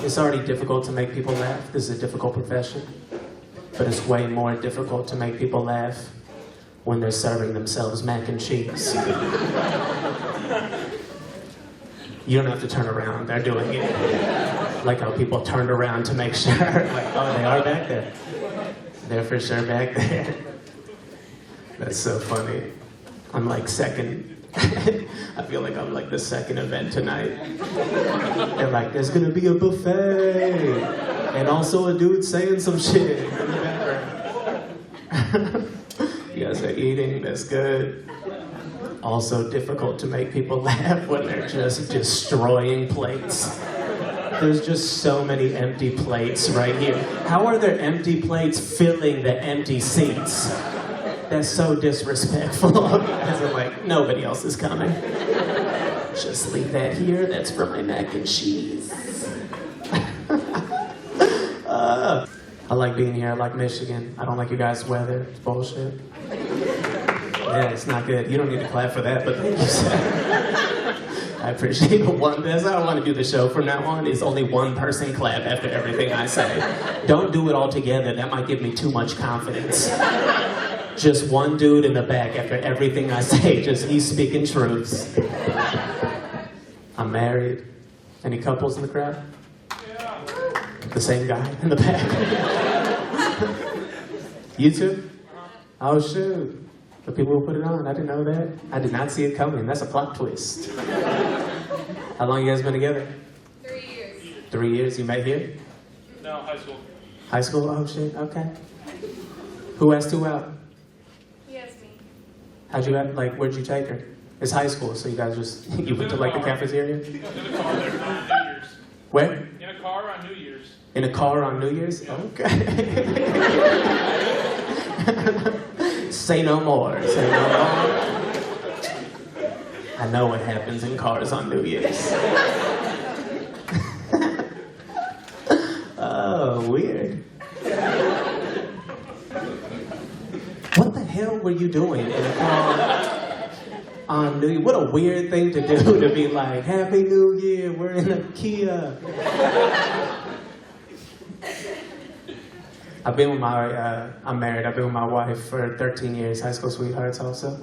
It's already difficult to make people laugh. This is a difficult profession. But it's way more difficult to make people laugh when they're serving themselves mac and cheese. You don't have to turn around, they're doing it. Like how people turned around to make sure, like, oh, they are back there. They're for sure back there. That's so funny. I'm like second. I feel like I'm like the second event tonight. They're like, there's gonna be a buffet. And also a dude saying some shit in the background. You guys are eating, that's good. Also difficult to make people laugh when they're just destroying plates. There's just so many empty plates right here. How are there empty plates filling the empty seats? That's so disrespectful. Because I'm like, nobody else is coming. Just leave that here, that's for my mac and cheese. I like being here, I like Michigan. I don't like you guys' weather, it's bullshit. Yeah, it's not good. You don't need to clap for that, but thank you, sir. I appreciate it. That's how I want to do the show from now on, is only one person clap after everything I say. Don't do it all together, that might give me too much confidence. Just one dude in the back after everything I say, just he's speaking truths. I'm married. Any couples in the crowd? Yeah. The same guy in the back. You too? Oh shoot. The people who put it on, I didn't know that. I did not see it coming. That's a plot twist. How long you guys been together? 3 years. 3 years? You met here? No, high school. High school? Oh shit, okay. Who asked who out? He asked me. How'd you have, like, where'd you take her? It's high school, so you guys just, you went to like the cafeteria? In a car there on New Year's. Where? In a car on New Year's. In a car on New Year's? Okay. Say no more. Say no more. I know what happens in cars on New Year's. Oh, weird. What the hell were you doing in a car on New Year? What a weird thing to do, to be like, Happy New Year, we're in a Kia. I've been with I'm married, I've been with my wife for 13 years, high school sweethearts also.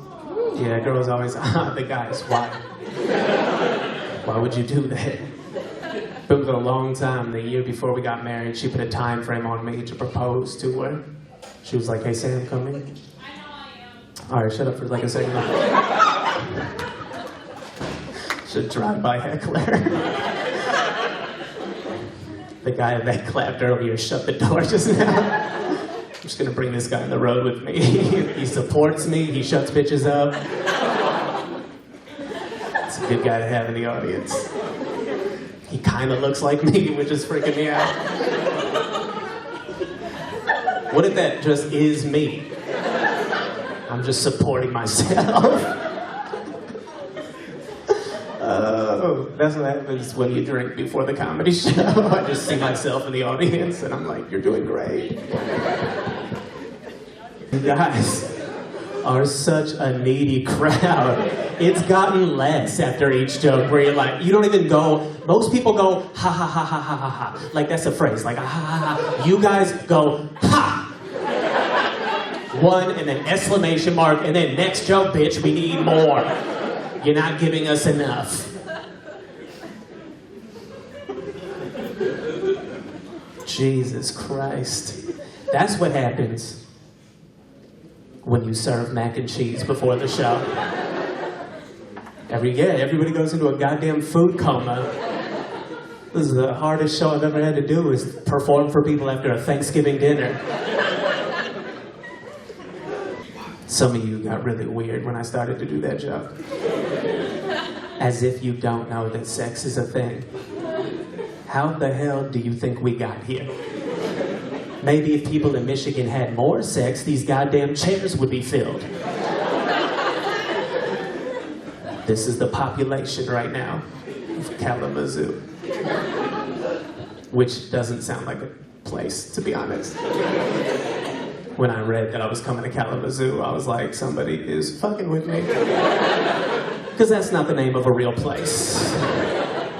Yeah, girls always, the guys, why? Why would you do that? Been with her a long time. The year before we got married, she put a time frame on me to propose to her. She was like, hey Sam, come in. I know I am. All right, shut up for like a second. Should drive by heckler. The guy that clapped earlier shut the door just now. I'm just gonna bring this guy on the road with me. He supports me, he shuts bitches up. It's a good guy to have in the audience. He kinda looks like me, which is freaking me out. What if that just is me? I'm just supporting myself. Oh, that's what happens when you drink before the comedy show. I just see myself in the audience and I'm like, you're doing great. You guys are such a needy crowd. It's gotten less after each joke where you're like, you don't even go, most people go, ha ha ha ha ha ha ha. Like that's a phrase, like ha ha ha. You guys go, ha! One and then exclamation mark and then next joke, bitch, we need more. You're not giving us enough. Jesus Christ. That's what happens when you serve mac and cheese before the show. Everybody goes into a goddamn food coma. This is the hardest show I've ever had to do, is perform for people after a Thanksgiving dinner. Some of you got really weird when I started to do that joke. As if you don't know that sex is a thing. How the hell do you think we got here? Maybe if people in Michigan had more sex, these goddamn chairs would be filled. This is the population right now of Kalamazoo. Which doesn't sound like a place, to be honest. When I read that I was coming to Kalamazoo, I was like, somebody is fucking with me. Because that's not the name of a real place.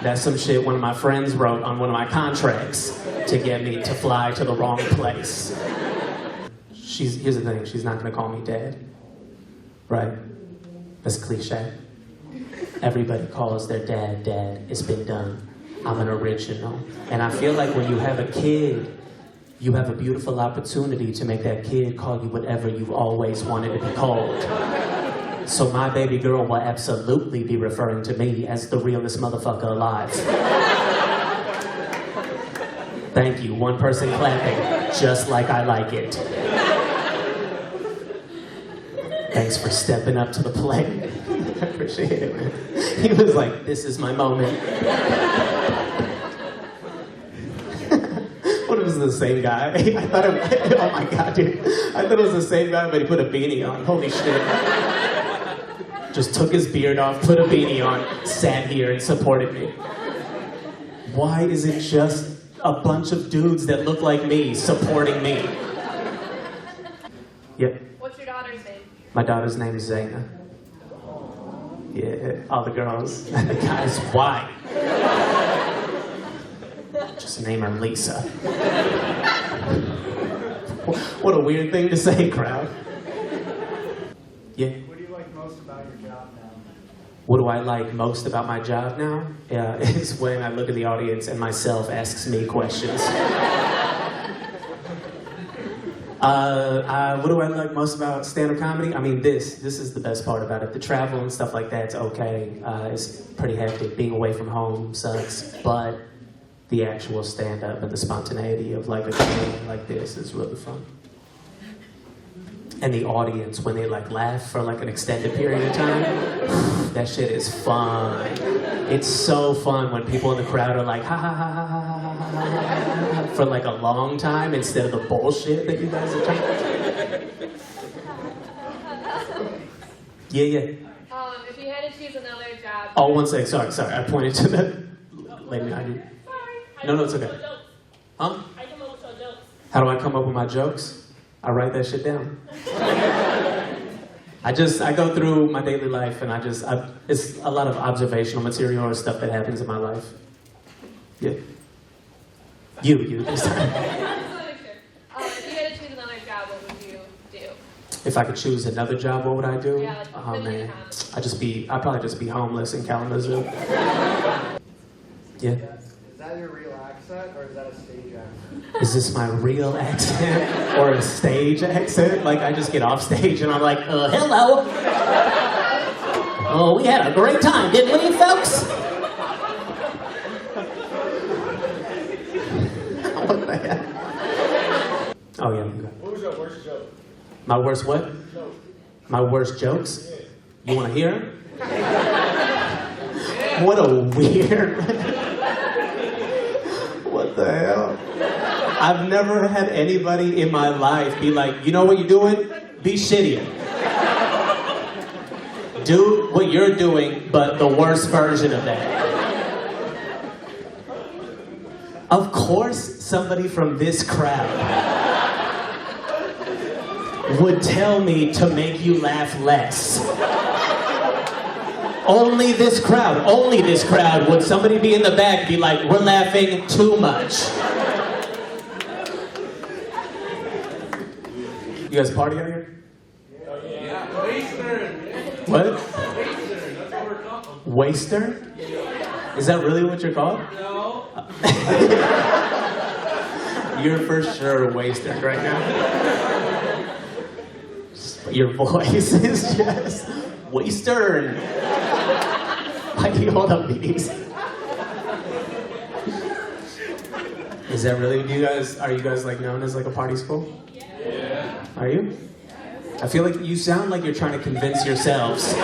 That's some shit one of my friends wrote on one of my contracts to get me to fly to the wrong place. Here's the thing, she's not gonna call me dad. Right? That's cliche. Everybody calls their dad, dad. It's been done. I'm an original. And I feel like when you have a kid, you have a beautiful opportunity to make that kid call you whatever you've always wanted to be called. So my baby girl will absolutely be referring to me as the realest motherfucker alive. Thank you. One person clapping, just like I like it. Thanks for stepping up to the plate. I appreciate it, man. He was like, this is my moment. What if it was the same guy? I thought it, oh my God, dude. I thought it was the same guy, but he put a beanie on. Holy shit. Just took his beard off, put a beanie on, sat here and supported me. Why is it just a bunch of dudes that look like me supporting me? Yep. What's your daughter's name? My daughter's name is Zaina. Yeah, all the girls. The guys, why? Just name her Lisa. What a weird thing to say, crowd. Yeah. What do you like most about your job now? What do I like most about my job now? It's when I look at the audience and myself asks me questions. What do I like most about stand-up comedy? I mean, this is the best part about it. The travel and stuff like that's okay. It's pretty hectic. Being away from home sucks, but the actual stand-up and the spontaneity of like a thing like this is really fun. And the audience, when they like laugh for like an extended period of time, that shit is fun. It's so fun when people in the crowd are like, ha ha ha ha ha ha ha ha ha for like a long time instead of the bullshit that you guys are trying to do. Yeah, yeah. If you had to choose another job. Oh, one sec, sorry. I pointed to the lady behind you. No, it's okay. Huh? I come up with your jokes. How do I come up with my jokes? I write that shit down. I go through my daily life and it's a lot of observational material or stuff that happens in my life. Yeah. You this time. If you had to choose another job, what would you do? If I could choose another job, what would I do? Yeah, like Oh man. comedy. I'd probably just be homeless in Kalamazoo. Yeah. Is that your real accent or is that a stage accent? Is this my real accent or a stage accent? Like I just get off stage and I'm like, hello. Oh, we had a great time, didn't we, folks? What the hell? Oh yeah. What was your worst joke? My worst what? Joke. My worst jokes? You want to hear 'em? What a weird... What the hell? I've never had anybody in my life be like, you know what you're doing? Be shittier. Do what you're doing, but the worst version of that. Of course, somebody from this crowd would tell me to make you laugh less. Only this crowd would somebody be in the back be like, we're laughing too much. You guys party out here? Yeah. Waster. What? Waster. That's what we're called. Waster? Is that really what you're called? No. You're for sure wasted right now. Your voice is just Western. Like, hold up, meetings. Is that really? Are you guys like known as like a party school? Yeah. Are you? I feel like you sound like you're trying to convince yourselves.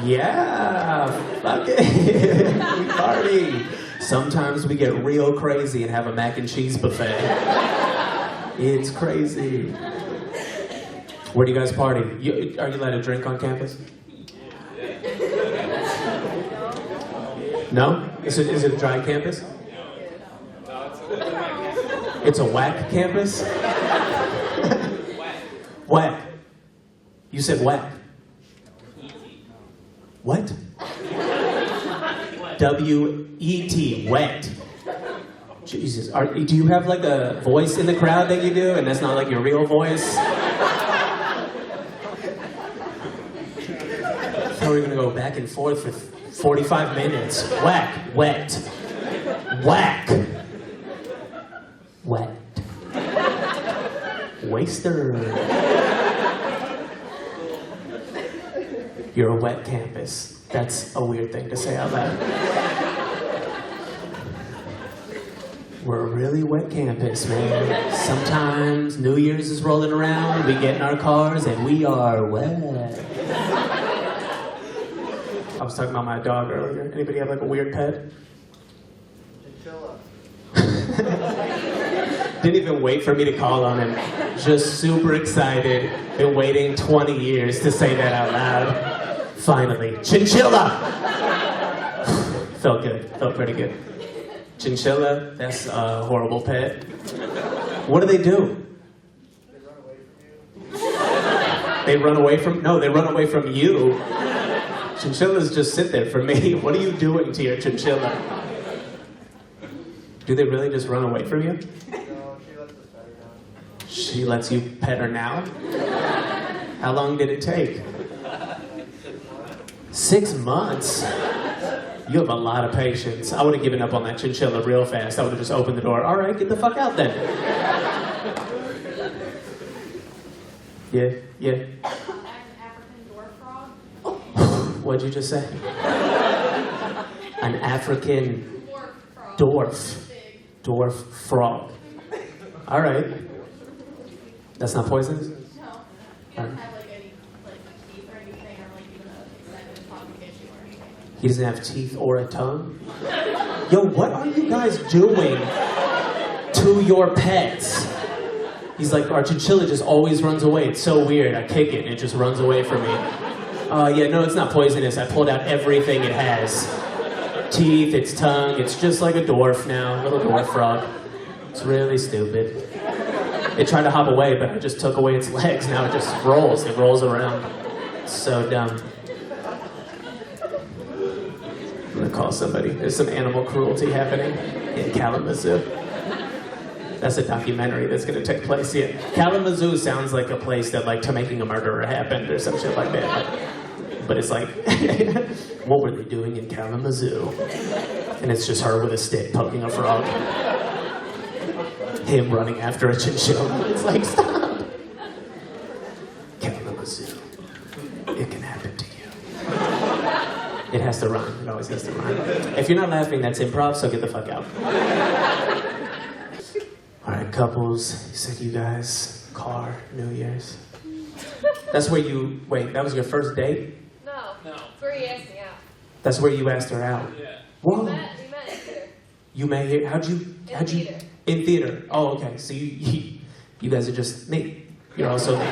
Yeah, fuck it. We party. Sometimes we get real crazy and have a mac and cheese buffet. It's crazy. Where do you guys party? Are you allowed to drink on campus? No? Is it a dry campus? It's a whack campus? Whack. You said whack. What? W-E-T, wet. Jesus, do you have like a voice in the crowd that you do, and that's not like your real voice? I thought we were gonna go back and forth for 45 minutes. Whack, wet, whack, wet. Waster. You're a wet campus. That's a weird thing to say out loud. We're a really wet campus, man. Sometimes New Year's is rolling around, we get in our cars, and we are wet. I was talking about my dog earlier. Anybody have like a weird pet? Chinchilla. Didn't even wait for me to call on him. Just super excited. Been waiting 20 years to say that out loud. Finally, chinchilla! Felt good. Felt pretty good. Chinchilla, that's a horrible pet. What do? They run away from you. They run away from... No, they run away from you. Chinchillas just sit there for me. What are you doing to your chinchilla? Do they really just run away from you? No, she lets us pet her now. She lets you pet her now? How long did it take? 6 months? You have a lot of patience. I would have given up on that chinchilla real fast. I would have just opened the door. All right, get the fuck out then. Yeah. An African dwarf frog. What'd you just say? An African Dwarf frog. Big. dwarf frog. All right. That's not poisonous? No. He doesn't have like any teeth or anything, or like even a extended tongue issue or anything. He doesn't have teeth or a tongue? Yo, what are you guys doing to your pets? He's like, our chinchilla just always runs away. It's so weird. I kick it and it just runs away from me. Yeah, no, it's not poisonous. I pulled out everything it has. Teeth, its tongue. It's just like a dwarf now. Little dwarf frog. It's really stupid. It tried to hop away, but I just took away its legs. Now it just rolls. It rolls around. It's so dumb. I'm gonna call somebody. There's some animal cruelty happening in Kalamazoo. That's a documentary that's gonna take place here. Kalamazoo sounds like a place that like To Making a Murderer happened or some shit like that. But it's like, what were they doing in Kalamazoo? And it's just her with a stick poking a frog. Him running after a chinchilla. It's like, stop. Kalamazoo. It can happen to you. It has to rhyme. It always has to rhyme. If you're not laughing, that's improv, so get the fuck out. All right, couples. You said you guys, car, New Year's. That's where you, wait, that was your first date? No. No. That's where he asked me out. That's where you asked her out? Yeah. Whoa. We met in theater. You met here, how'd you? Theater. In theater. Oh, okay. So you guys are just me. You're also me.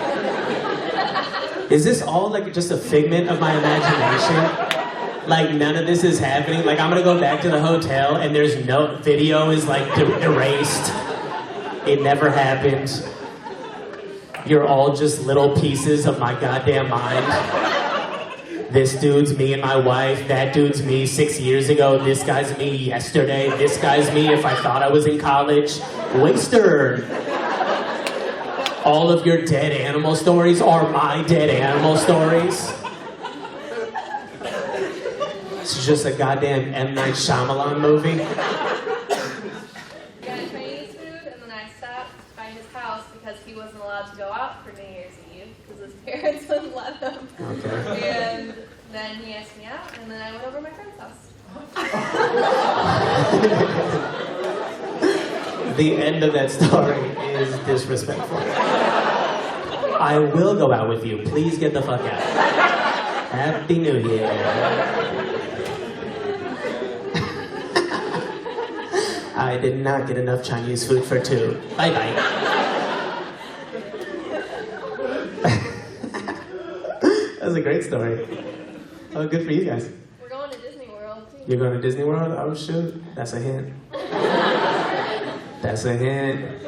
Is this all like just a figment of my imagination? Like none of this is happening? Like I'm gonna go back to the hotel and there's no, video is like erased. It never happened. You're all just little pieces of my goddamn mind. This dude's me and my wife. That dude's me 6 years ago. This guy's me yesterday. This guy's me if I thought I was in college. Waster. All of your dead animal stories are my dead animal stories. It's just a goddamn M. Night Shyamalan movie. We got Chinese food, and then I stopped by his house because he wasn't allowed to go out for New Year's Eve because his parents wouldn't let him. Okay. And then he asked me out, and then I went over to my friend's house. The end of that story is disrespectful. I will go out with you. Please get the fuck out. Happy New Year. I did not get enough Chinese food for two. Bye-bye. That was a great story. Oh, good for you guys. We're going to Disney World, too. You're going to Disney World? Oh, shoot. That's a hint. That's a hint.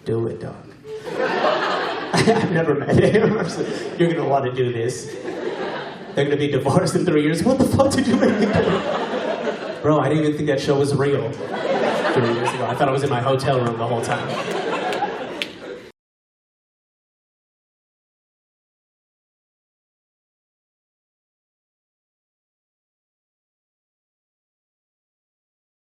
Do it, dog. I've never met him. You're going to want to do this. They're going to be divorced in 3 years. What the fuck did you make me do? Bro, I didn't even think that show was real 3 years ago. I thought I was in my hotel room the whole time.